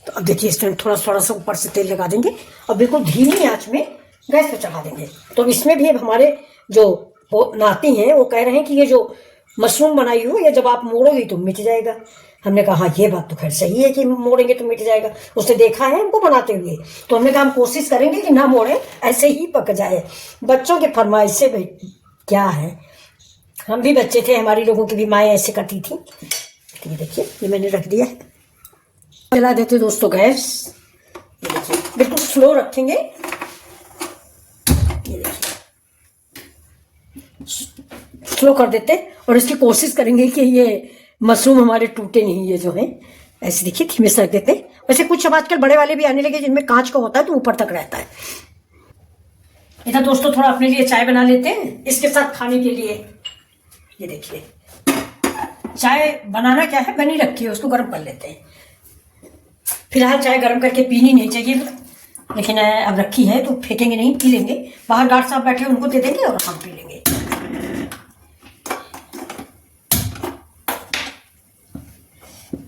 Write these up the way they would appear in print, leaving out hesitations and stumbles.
तो अब देखिए इसमें थोड़ा थोड़ा सा ऊपर से तेल लगा देंगे और बिल्कुल धीमी आंच में गैस पे चढ़ा देंगे। तो इसमें भी अब हमारे जो नाती हैं वो कह रहे हैं कि ये जो मशरूम बनाई हो ये जब आप मोड़ोगी तो मिट जाएगा। हमने कहा हाँ ये बात तो खैर सही है कि मोड़ेंगे तो मिट जाएगा, उसने देखा है हमको बनाते हुए। तो हमने कहा हम कोशिश करेंगे कि ना मोड़े, ऐसे ही पक जाए। बच्चों के फरमाइश से भाई क्या है, हम भी बच्चे थे, हमारी लोगों की भी माएँ ऐसे करती थी। तो ये देखिए ये मैंने रख दिया है, जला देते दोस्तों गैस। ये देखिए बिल्कुल स्लो रखेंगे, ये देखिए स्लो कर देते और इसकी कोशिश करेंगे कि ये मशरूम हमारे टूटे नहीं, ये जो है ऐसे देखिए धीमे से रख देते। वैसे कुछ अब आजकल बड़े वाले भी आने लगे जिनमें कांच का होता है तो ऊपर तक रहता है। इधर दोस्तों थोड़ा अपने लिए चाय बना लेते हैं इसके साथ खाने के लिए। ये देखिए चाय बनाना क्या है, बनी रखी है, उसको गर्म कर लेते हैं। फिलहाल चाय गर्म करके पीनी नहीं चाहिए, लेकिन अब रखी है तो फेंकेंगे नहीं, पी लेंगे। बाहर गार्ड साहब बैठे उनको दे देंगे और हम पी लेंगे।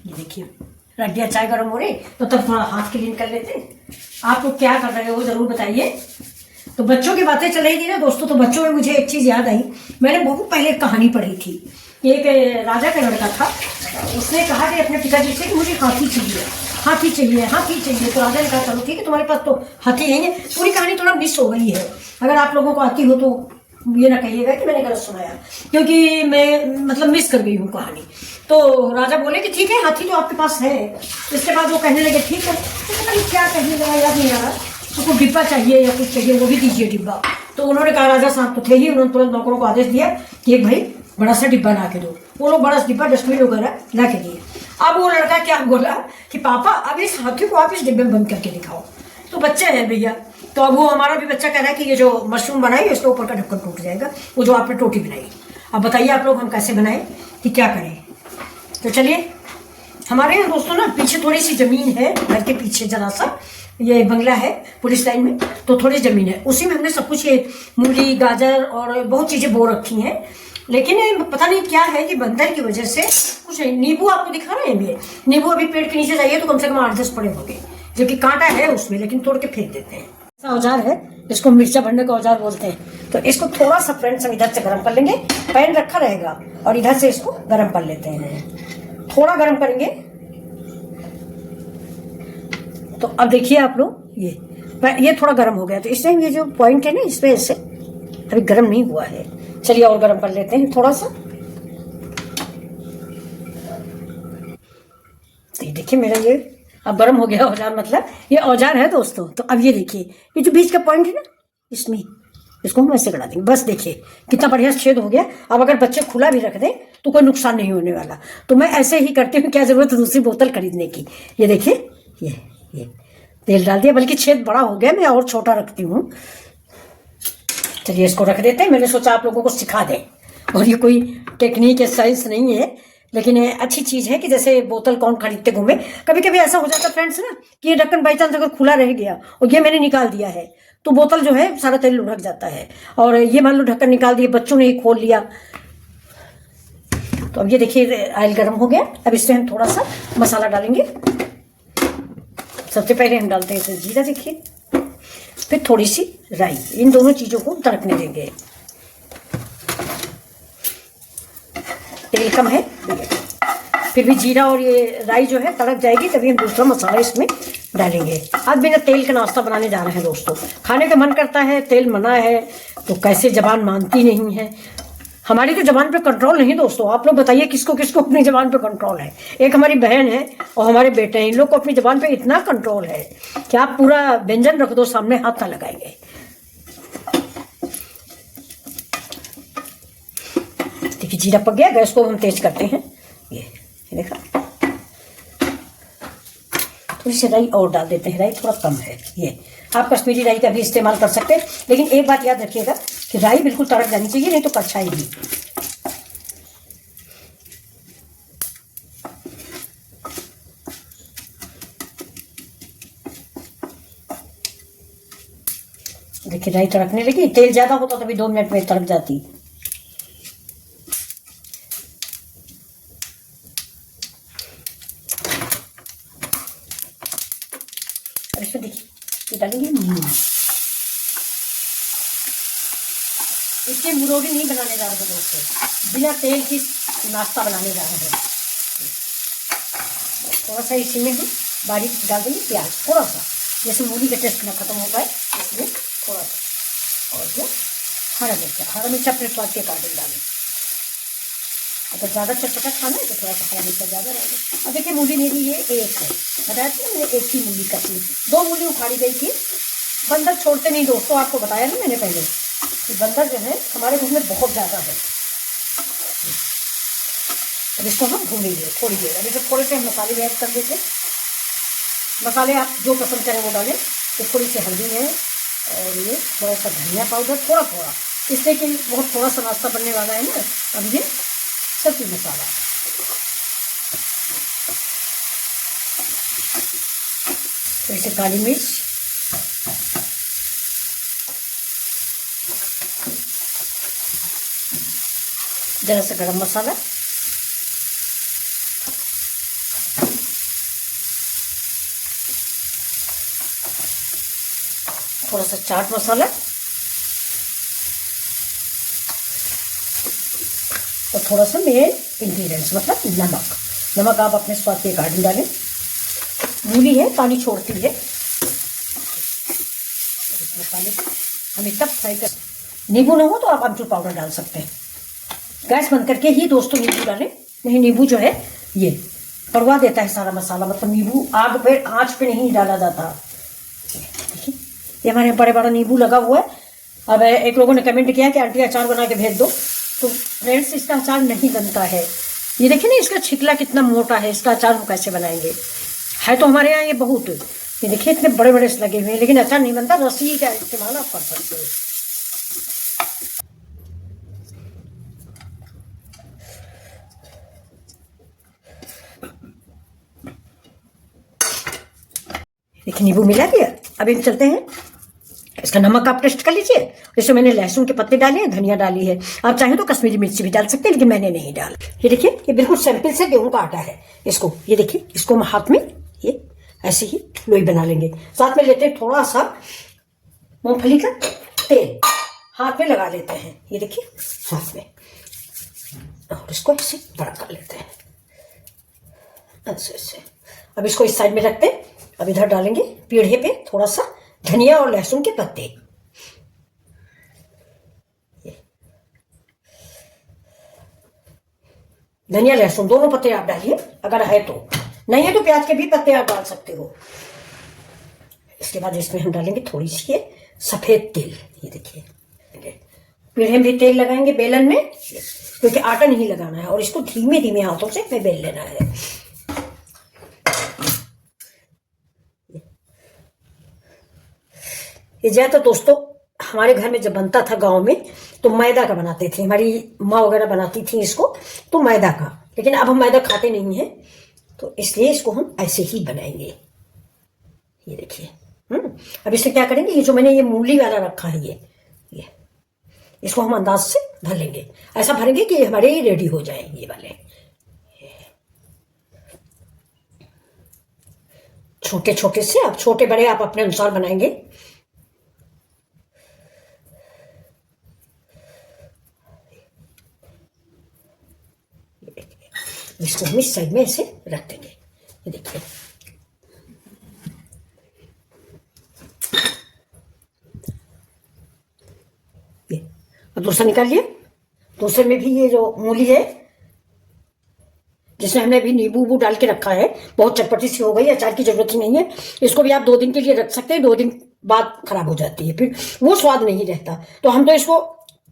ये देखिए रख दिया, चाय गर्म हो रही तो तब थोड़ा हाथ क्लीन कर लेते हैं। आप लोग क्या कर रहे हो जरूर बताइए। तो बच्चों की बातें चल रही थी ना दोस्तों, तो बच्चों में मुझे एक चीज याद आई। मैंने बहुत पहले एक कहानी पढ़ी थी। एक राजा का लड़का था, उसने कहा कि अपने पिताजी से कि मुझे हाथी चाहिए, हाथी चाहिए, हाथी चाहिए। तो राजा ने कहा चलो ठीक है, तुम्हारे पास तो हाथी है। पूरी कहानी थोड़ा मिस हो गई है, अगर आप लोगों को आती हो तो ये ना कहिएगा कि मैंने गलत सुनाया, क्योंकि मैं मतलब मिस कर गई हूँ कहानी। तो राजा बोले कि ठीक है हाथी तो आपके पास है। इसके बाद वो कहने लगे ठीक है, तो पता नहीं क्या कहने लगा, याद नहीं आ रहा, उसको डिब्बा चाहिए या कुछ चाहिए, वो भी दीजिए डिब्बा। तो उन्होंने कहा राजा साहब तो थे ही, उन्होंने तुरंत नौकरों को आदेश दिया कि एक भाई बड़ा सा डिब्बा ला के दो। वो लोग बड़ा सा डिब्बा डस्टबिन वगैरह ला के दिए। अब वो लड़का क्या बोला कि पापा अब इस हाथी को आप इस डिब्बे में बंद करके दिखाओ। तो बच्चे हैं भैया, तो अब वो हमारा भी बच्चा कह रहा है कि ये जो मशरूम बनाई इसके ऊपर का ढक्कन टूट जाएगा, वो जो आपने टोटी बनाई। अब बताइए आप लोग हम कैसे बनाए कि क्या करें। तो चलिए, हमारे यहाँ दोस्तों ना पीछे थोड़ी सी जमीन है, घर के पीछे जरा सा ये बंगला है पुलिस लाइन में, तो थोड़ी जमीन है, उसी में हमने सब कुछ ये मूली गाजर और बहुत चीजें बो रखी हैं। लेकिन पता नहीं क्या है कि बंदर की वजह से कुछ नहीं। नींबू आपको दिखा रहे हैं, ये नींबू अभी पेड़ के नीचे जाइए तो कम से कम 8-10 पड़े होंगे, जो कि कांटा है उसमें, लेकिन तोड़ के फेंक देते हैं। ऐसा औजार है, इसको मिर्चा भरने का औजार बोलते हैं। तो इसको थोड़ा सा फ्रेंड्स हम इधर से गर्म कर लेंगे, पैन रखा रहेगा और इधर से इसको गर्म कर लेते हैं। थोड़ा गर्म करेंगे तो अब देखिए आप लोग ये थोड़ा गर्म हो गया। तो इस टाइम ये जो पॉइंट है ना इस पे ऐसे अभी गर्म नहीं हुआ है। चलिए और गर्म कर लेते हैं थोड़ा सा। तो ये देखिए मेरा ये अब गर्म हो गया औजार, मतलब ये औजार है दोस्तों। तो अब ये देखिए ये जो बीच का पॉइंट है ना, इसमें इसको हम ऐसे गड़ा देंगे। बस देखिए कितना बढ़िया छेद हो गया। अब अगर बच्चे खुला भी रख दें तो कोई नुकसान नहीं होने वाला। तो मैं ऐसे ही करती हूँ, क्या जरूरत है दूसरी बोतल खरीदने की। ये देखिए ये तेल डाल दिया, बल्कि छेद बड़ा हो गया, मैं और छोटा रखती हूँ। चलिए इसको रख देते हैं। मैंने सोचा आप लोगों को सिखा दें, और ये कोई टेक्निक या साइंस नहीं है, लेकिन अच्छी चीज है कि जैसे बोतल कौन खरीदते घूमे। कभी कभी ऐसा हो जाता फ्रेंड्स ना कि ये ढक्कन बाई चांस अगर खुला रह गया और ये मैंने निकाल दिया है तो बोतल जो है सारा तेल लुढ़क जाता है। और ये मान लो ढक्कन निकाल दिया, बच्चों ने ही खोल लिया। तो अब ये देखिए ऑयल गर्म हो गया। अब इसमें हम थोड़ा सा मसाला डालेंगे। सबसे पहले हम डालते हैं इसमें जीरा, देखिए, फिर थोड़ी सी राई। इन दोनों चीजों को तड़कने देंगे। तेल कम है, फिर भी जीरा और ये राई जो है तड़क जाएगी, तभी हम दूसरा मसाला इसमें डालेंगे। आज बिना तेल का नाश्ता बनाने जा रहे हैं दोस्तों। खाने का मन करता है, तेल मना है, तो कैसे जबान मानती नहीं है। हमारी तो जबान पे कंट्रोल नहीं दोस्तों। आप लोग बताइए किसको किसको अपनी जबान पे कंट्रोल है। एक हमारी बहन है और हमारे बेटे हैं, इन लोग को अपनी जबान पे इतना कंट्रोल है कि आप पूरा व्यंजन रख दो सामने, हाथ ना लगाएंगे। देखिए जीरा पक गया, गैस को हम तेज करते हैं। ये देखा, थोड़ी सी राई और डाल देते हैं। राई थोड़ा कम है, ये आप कश्मीरी राई का भी इस्तेमाल कर सकते हैं, लेकिन एक बात याद रखिएगा कि राई बिल्कुल तड़क जानी चाहिए, नहीं तो कड़छाएगी। देखिए राई तड़कने लगी। तेल ज्यादा होता तभी 2 मिनट में तड़क जाती। इसमें देखिए ये डालेंगे मूली। इसके मुरौरी नहीं बनाने जा रहे दोस्तों, बिना तेल की नाश्ता बनाने जा रहे हैं। थोड़ा सा इसी में हम बारीक डाल देंगे प्याज, थोड़ा सा, जैसे मूली का टेस्ट ना खत्म हो पाए इसमें थोड़ा सा, और जो हरा मिर्चा अपने स्वाद के अकॉर्डिंग डालें। अगर ज़्यादा चटपटा खाना है तो थोड़ा सा हरा मिर्चा ज़्यादा डालें। अब देखिए मूली मेरी ये एक है, बताया था मैंने एक ही मूली का थी, 2 मूली उखाड़ी गई थी। बंदर छोड़ते नहीं दोस्तों, आपको बताया ना मैंने पहले कि बंदर जो है हमारे घर में बहुत ज़्यादा है। अब इसको हम भूनेंगे थोड़ी देर। अभी तो थोड़े से हम मसाले भी ऐड कर देते, मसाले आप जो पसंद करें वो डालें। तो थोड़ी सी हल्दी है और ये थोड़ा सा धनिया पाउडर, थोड़ा इसलिए कि बहुत थोड़ा सा नाश्ता बनने वाला है ना। अब ये सब्जी मसाला, थोड़ी सी काली मिर्च, जरा सा गरम मसाला, थोड़ा सा चाट मसाला और थोड़ा सा मेन इंग्रेडिएंट्स मतलब नमक आप अपने स्वाद के अकॉर्डिंग डालें। मूली है पानी छोड़ती है, मसाले को हमें तब फ्राई कर। नींबू ना हो तो आप अमचूर पाउडर डाल सकते हैं। गैस बंद करके ही दोस्तों नींबू डालें, नहीं नींबू जो है ये कड़वा देता है सारा मसाला, मतलब नींबू आग पे आँच पे नहीं डाला जाता। देखिए ये हमारे यहाँ बड़ा नींबू लगा हुआ है। अब एक लोगों ने कमेंट किया कि आंटी अचार बना के भेज दो, तो फ्रेंड्स इसका अचार नहीं बनता है। ये देखिए ना इसका छिकला कितना मोटा है, इसका अचार हम कैसे बनाएंगे। है तो हमारे यहाँ ये बहुत, ये देखिए इतने बड़े बड़े से लगे हुए हैं, लेकिन अचार नहीं बनता। रस्सी का इस्तेमाल आप कर सकते हो। देखिए नींबू मिला दिया। अभी हम चलते हैं, इसका नमक आप टेस्ट कर लीजिए। इसमें मैंने लहसुन के पत्ते डाले हैं, धनिया डाली है, आप चाहें तो कश्मीरी मिर्ची भी डाल सकते हैं, लेकिन मैंने नहीं डाल। ये देखिए ये बिल्कुल सिंपल से गेहूं का आटा है। इसको ये देखिए, इसको हम हाथ में ये ऐसे ही लोई बना लेंगे। साथ में लेते हैं थोड़ा सा मूंगफली का तेल, हाथ में लगा लेते हैं। ये देखिए हाथ में, और इसको ऐसे बड़ा कर लेते हैं ऐसे। अब इसको इस साइड में रखते हैं। अब इधर डालेंगे पीढ़े पे थोड़ा सा धनिया और लहसुन के पत्ते। धनिया लहसुन दोनों पत्ते आप डालिए, अगर है तो, नहीं है तो प्याज के भी पत्ते आप डाल सकते हो। इसके बाद इसमें हम डालेंगे थोड़ी सी सफेद तिल। ये देखिए पीढ़े में भी तेल लगाएंगे बेलन में, क्योंकि आटा नहीं लगाना है, और इसको धीमे धीमे हाथों से बेल लेना है। ये ज्यादा दोस्तों हमारे घर में जब बनता था गांव में तो मैदा का बनाते थे, हमारी माँ वगैरह बनाती थी इसको, तो मैदा का। लेकिन अब हम मैदा खाते नहीं हैं, तो इसलिए इसको हम ऐसे ही बनाएंगे। ये देखिए अब इससे क्या करेंगे, ये जो मैंने ये मूली वाला रखा है ये इसको हम अंदाज से भर लेंगे। ऐसा भरेंगे कि हमारे ये रेडी हो जाए ये वाले। छोटे छोटे से, आप छोटे बड़े आप अपने अनुसार बनाएंगे। इसको हम इस साइड में ऐसे रख देंगे। ये देखिए ये, और दूसरा निकाल लिया। दूसरे में भी ये जो मूली है जिसमें हमने अभी नींबू डाल के रखा है, बहुत चटपटी सी हो गई, अचार की जरूरत ही नहीं है। इसको भी आप 2 दिन के लिए रख सकते हैं, 2 दिन बाद खराब हो जाती है, फिर वो स्वाद नहीं रहता। तो हम तो इसको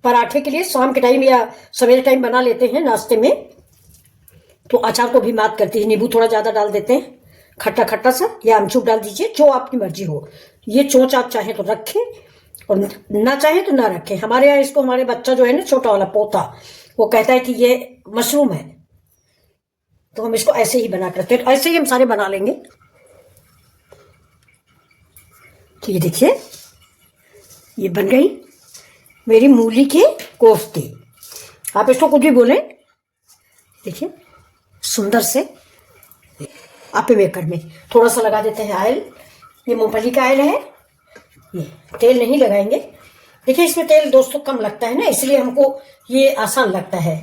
पराठे के लिए शाम के टाइम या सवेरे टाइम बना लेते हैं नाश्ते में, तो अचार को भी मात करती है। नींबू थोड़ा ज्यादा डाल देते हैं, खट्टा खट्टा सा, या अमचूर डाल दीजिए, जो आपकी मर्जी हो। ये चोंच आप चाहें तो रखें और ना चाहें तो ना रखें। हमारे यहाँ इसको हमारे बच्चा जो है ना छोटा वाला पोता, वो कहता है कि ये मशरूम है, तो हम इसको ऐसे ही बना करते हैं। तो ऐसे ही हम सारे बना लेंगे। तो ये देखिए ये बन गई मेरी मूली के कोफ्ते। आप इसको कुछ भी बोले, देखिए सुंदर से। आप मेकर में थोड़ा सा लगा देते हैं ऑयल, ये मूंगफली का ऑयल है। ये तेल नहीं लगाएंगे। देखिए इसमें तेल दोस्तों कम लगता है ना, इसलिए हमको ये आसान लगता है।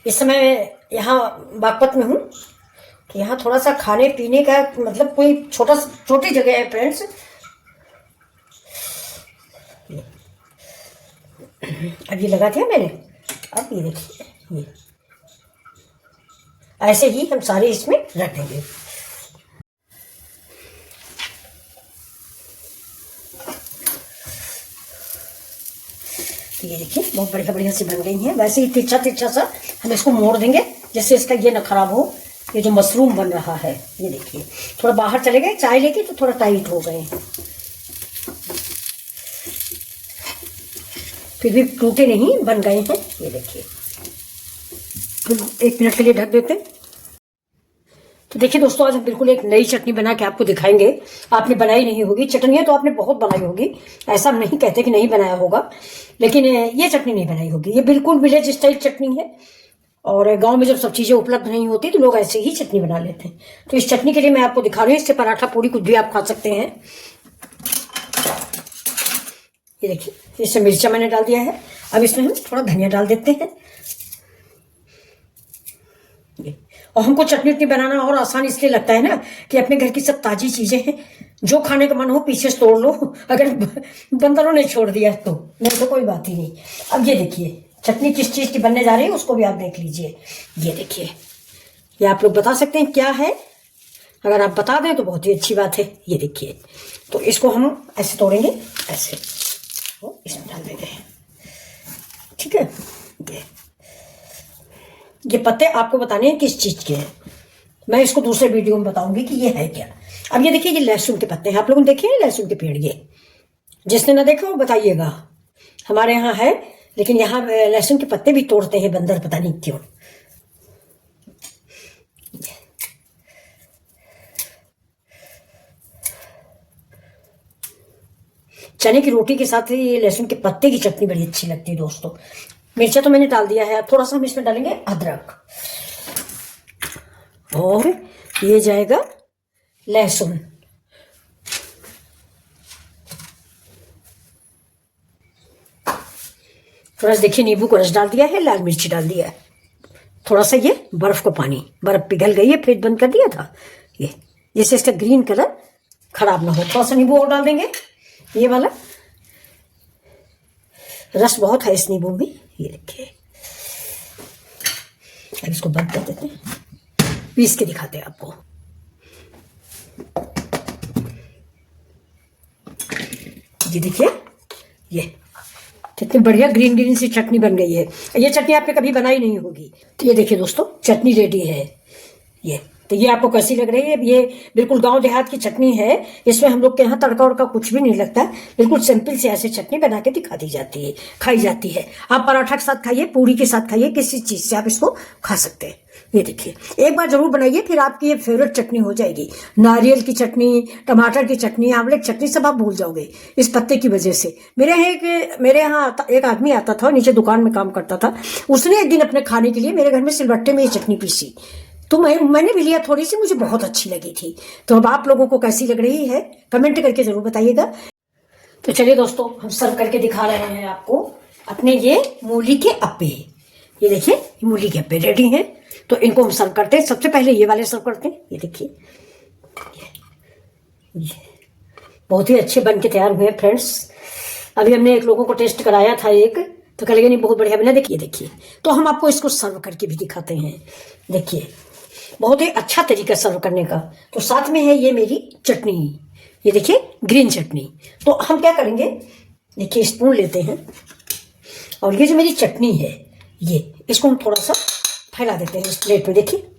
इस समय यहाँ बागपत में हूँ, तो यहाँ थोड़ा सा खाने पीने का मतलब कोई छोटी जगह है फ्रेंड्स। अब ये लगा दिया मैंने। अब ये देखिए, ये ऐसे ही हम सारे इसमें रख देंगे। ये देखिए बहुत बढ़िया बढ़िया से बन गई हैं। वैसे ही तिरछा तिरछा सा हम इसको मोड़ देंगे, जिससे इसका ये न खराब हो। ये जो मशरूम बन रहा है, ये देखिए थोड़ा बाहर चले गए चाय लेके, तो थोड़ा टाइट हो गए, फिर भी टूटे नहीं, बन गए हैं। ये देखिए फिर 1 मिनट के लिए ढक देते हैं। तो देखिए दोस्तों, आज हम बिल्कुल एक नई चटनी बना के आपको दिखाएंगे। आपने बनाई नहीं होगी, चटनियाँ तो आपने बहुत बनाई होगी, ऐसा हम नहीं कहते कि नहीं बनाया होगा, लेकिन ये चटनी नहीं बनाई होगी। ये बिल्कुल विलेज स्टाइल चटनी है, और गांव में जब सब चीज़ें उपलब्ध नहीं होती तो लोग ऐसे ही चटनी बना लेते हैं। तो इस चटनी के लिए मैं आपको दिखा रही हूँ। इससे पराठा पूरी कुछ भी आप खा सकते हैं। ये देखिए इसमें मिर्चा मैंने डाल दिया है। अब इसमें हम थोड़ा धनिया डाल देते हैं। और हमको चटनी उटनी बनाना और आसान इसलिए लगता है ना कि अपने घर की सब ताजी चीजें हैं, जो खाने का मन हो पीछे से तोड़ लो, अगर बंदरों ने छोड़ दिया तो, नहीं तो कोई बात ही नहीं। अब ये देखिए चटनी किस चीज की बनने जा रही है, उसको भी आप देख लीजिए। ये देखिए, ये आप लोग बता सकते हैं क्या है। अगर आप बता दें तो बहुत ही अच्छी बात है। ये देखिए, तो इसको हम ऐसे तोड़ेंगे, ऐसे इसमें डाल देंगे, ठीक है। ये पत्ते आपको बताने हैं किस चीज के हैं, मैं इसको दूसरे वीडियो में बताऊंगी कि ये है क्या। अब ये देखिए, ये लहसुन के पत्ते हैं। आप लोगों ने देखे हैं लहसुन के पेड़? ये जिसने ना देखा वो बताइएगा। हमारे यहाँ है, लेकिन यहाँ लहसुन के पत्ते भी तोड़ते हैं बंदर, पता नहीं क्यों। चने की रोटी के साथ ये लहसुन के पत्ते की चटनी बड़ी अच्छी लगती है दोस्तों। मिर्चा तो मैंने डाल दिया है, थोड़ा सा हम इसमें डालेंगे अदरक, और ये जाएगा लहसुन। थोड़ा सा देखिए नींबू को रस डाल दिया है, लाल मिर्ची डाल दिया है, थोड़ा सा ये बर्फ को पानी, बर्फ पिघल गई है, फ्रिज बंद कर दिया था ये, जिससे इसका ग्रीन कलर खराब ना हो। थोड़ा सा नींबू और डाल देंगे, ये वाला रस बहुत है इस नींबू में। ये देखिए, अब इसको बंद कर देते हैं, पीस के दिखाते हैं आपको। ये देखिए, ये कितनी बढ़िया ग्रीन ग्रीन सी चटनी बन गई है। ये चटनी आपने कभी बनाई नहीं होगी। तो ये देखिए दोस्तों, चटनी रेडी है। ये तो ये आपको कैसी लग रही है? ये बिल्कुल गांव देहात की चटनी है। इसमें हम लोग के यहाँ तड़का उड़का कुछ भी नहीं लगता, बिल्कुल सिंपल से ऐसे चटनी बना के दिखा दी जाती है, खाई जाती है। आप पराठा के साथ खाइए, पूरी के साथ खाइए, किसी चीज से आप इसको खा सकते हैं। ये देखिए, एक बार जरूर बनाइए, फिर आपकी ये फेवरेट चटनी हो जाएगी। नारियल की चटनी, टमाटर की चटनी, आंवले की चटनी सब आप भूल जाओगे इस पत्ते की वजह से। मेरे यहाँ एक आदमी आता था, नीचे दुकान में काम करता था। उसने एक दिन अपने खाने के लिए मेरे घर में सिलबट्टे में ये चटनी पीसी, तो मैंने भी लिया थोड़ी सी, मुझे बहुत अच्छी लगी थी। तो अब आप लोगों को कैसी लग रही है कमेंट करके जरूर बताइएगा। तो चलिए दोस्तों, हम सर्व करके दिखा रहे हैं आपको अपने ये मूली के अप्पे। ये देखिए, मूली के अप्पे रेडी हैं। तो इनको हम सर्व करते हैं। सबसे पहले ये वाले सर्व करते हैं। ये देखिए, ये बहुत ही अच्छे बन के तैयार हुए हैं फ्रेंड्स। अभी हमने एक लोगों को टेस्ट कराया था, एक तो कह लगे नहीं बहुत बढ़िया बना। देखिए, तो हम आपको इसको सर्व करके भी दिखाते हैं। देखिए, बहुत ही अच्छा तरीका सर्व करने का। तो साथ में है ये मेरी चटनी, ये देखिए ग्रीन चटनी। तो हम क्या करेंगे, देखिए स्पून लेते हैं, और ये जो मेरी चटनी है, ये इसको हम थोड़ा सा फैला देते हैं इस प्लेट में। देखिए,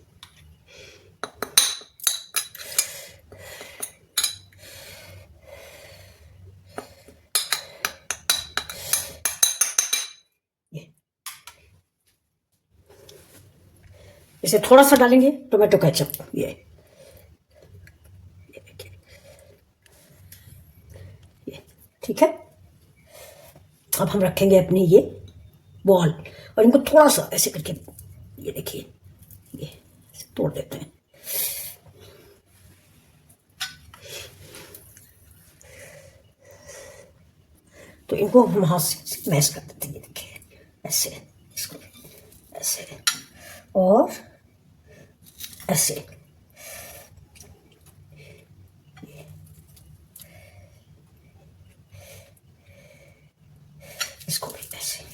इसे थोड़ा सा डालेंगे टोमेटो केचप। ये ठीक है। अब हम रखेंगे अपनी ये बॉल, और इनको थोड़ा सा ऐसे करके, ये देखिए, ये तोड़ देते हैं। तो इनको हम हाथ से मैश कर देते हैं। ये देखिए ऐसे, इसको ऐसे और ऐसे। इसको भी ऐसे,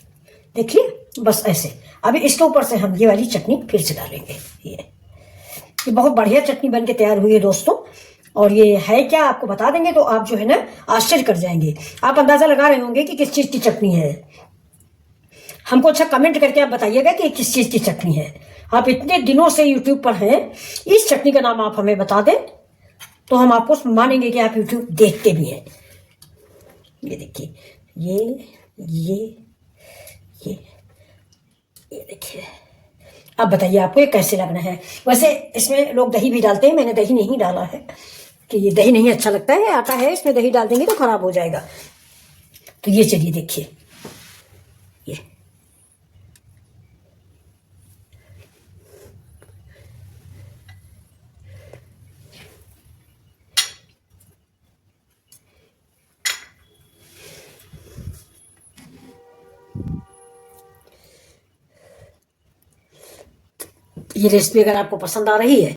देखिए बस ऐसे। अभी इसके ऊपर से हम ये वाली चटनी फिर से डालेंगे। ये बहुत बढ़िया चटनी बन के तैयार हुई है दोस्तों। और ये है क्या आपको बता देंगे तो आप जो है ना आश्चर्य कर जाएंगे। आप अंदाजा लगा रहे होंगे कि किस चीज की चटनी है। हमको अच्छा कमेंट करके आप बताइएगा कि किस चीज की चटनी है। आप इतने दिनों से यूट्यूब पर हैं, इस चटनी का नाम आप हमें बता दें तो हम आपको मानेंगे कि आप यूट्यूब देखते भी हैं। ये देखिए, ये देखिए। अब बताइए आपको ये कैसे लगना है। वैसे इसमें लोग दही भी डालते हैं, मैंने दही नहीं डाला है कि ये दही नहीं अच्छा लगता है। आटा है, इसमें दही डाल देंगे तो खराब हो जाएगा। तो ये चलिए देखिए, ये रेसिपी अगर आपको पसंद आ रही है